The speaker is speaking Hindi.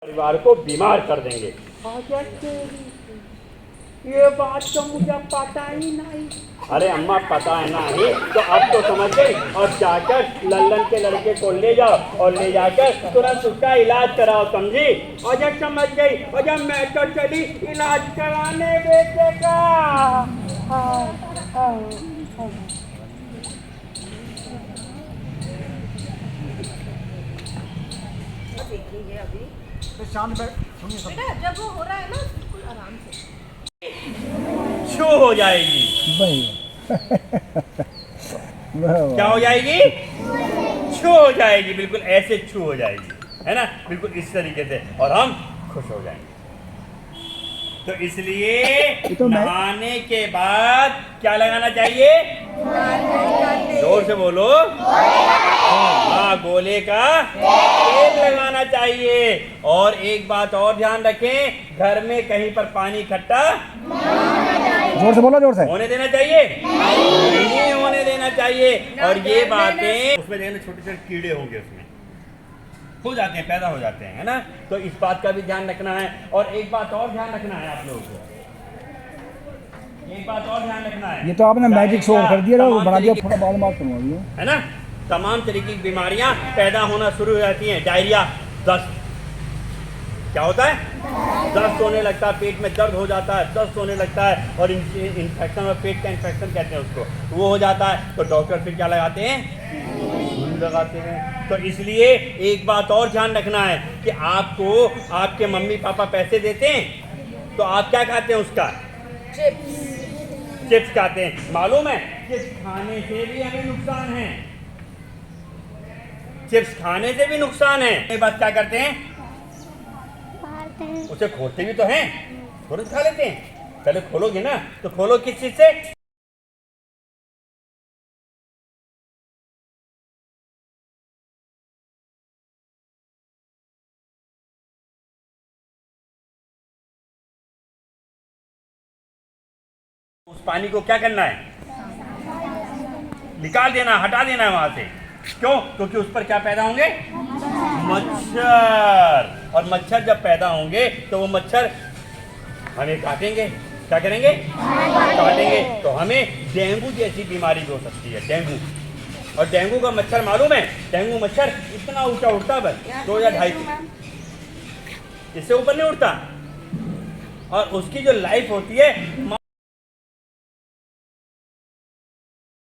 परिवार को बीमार कर देंगे। ये बात तो मुझे पता ही नहीं। अरे अम्मा पता है नहीं तो अब तो समझ गई। और जाकर लल्लन के लड़के को ले जाओ और ले जाकर तुरंत उसका इलाज कराओ, समझी? और जब समझ गई और जब मैं तो चली इलाज कराने बेटे का। देखेंगे अभी तो शांत सुनिए सब। बेटा, जब वो हो रहा है ना बिल्कुल आराम से छू हो जाएगी। क्या हो जाएगी? छू हो जाएगी, बिल्कुल ऐसे छू हो जाएगी, है ना? बिल्कुल इस तरीके से, और हम खुश हो जाएंगे। तो इसलिए नहाने के बाद क्या लगाना चाहिए? जोर से बोलो। हाँ, गोले का तेल लगाना चाहिए। और एक बात और ध्यान रखें, घर में कहीं पर पानी इकट्ठा जोर से बोलो, जोर से। होने देना चाहिए? नहीं होने देना चाहिए। और ये बातें उसमें देखना, छोटे छोटे कीड़े होंगे उसमें, हो जाते हैं, पैदा हो जाते हैं, है ना? तो इस बात का भी ध्यान रखना है। और एक बात और ध्यान रखना है आप लोगों को, एक बात और ध्यान रखना है। ये तो आपने मैजिक शो कर दिया, बना दिया, थोड़ा बाद में बात करूँगा, है ना? तमाम तरीके की बीमारियां पैदा होना शुरू हो जाती हैं। डायरिया, दस्त, क्या होता है? दस्त होने लगता है, पेट में दर्द हो जाता है, दस्त होने लगता है, और इन्फेक्शन, और पेट का इन्फेक्शन कहते हैं उसको, वो हो जाता है। तो डॉक्टर फिर क्या लगाते हैं? लगाते हैं। तो इसलिए एक बात और ध्यान रखना है कि आपको आपके मम्मी पापा पैसे देते हैं तो आप क्या खाते हैं? उसका चिप्स खाते हैं। मालूम है चिप्स खाने से भी हमें नुकसान है, चिप्स खाने से भी नुकसान है। एक बात क्या करते हैं? उसे खोलते भी तो हैं, तुरंत खा लेते हैं। पहले खोलोगे ना, तो खोलो किस चीज से? उस पानी को क्या करना है? निकाल देना, हटा देना है वहां से। क्यों? क्योंकि उस पर क्या पैदा होंगे? मच्छर। और मच्छर जब पैदा होंगे तो वो मच्छर हमें काटेंगे। क्या करेंगे? काटेंगे। तो हमें डेंगू जैसी बीमारी भी हो सकती है, डेंगू। और डेंगू का मच्छर मालूम है? डेंगू मच्छर इतना ऊंचा उड़ता है, बस 2 या 2.5 फीट, इससे ऊपर नहीं उड़ता। और उसकी जो लाइफ होती है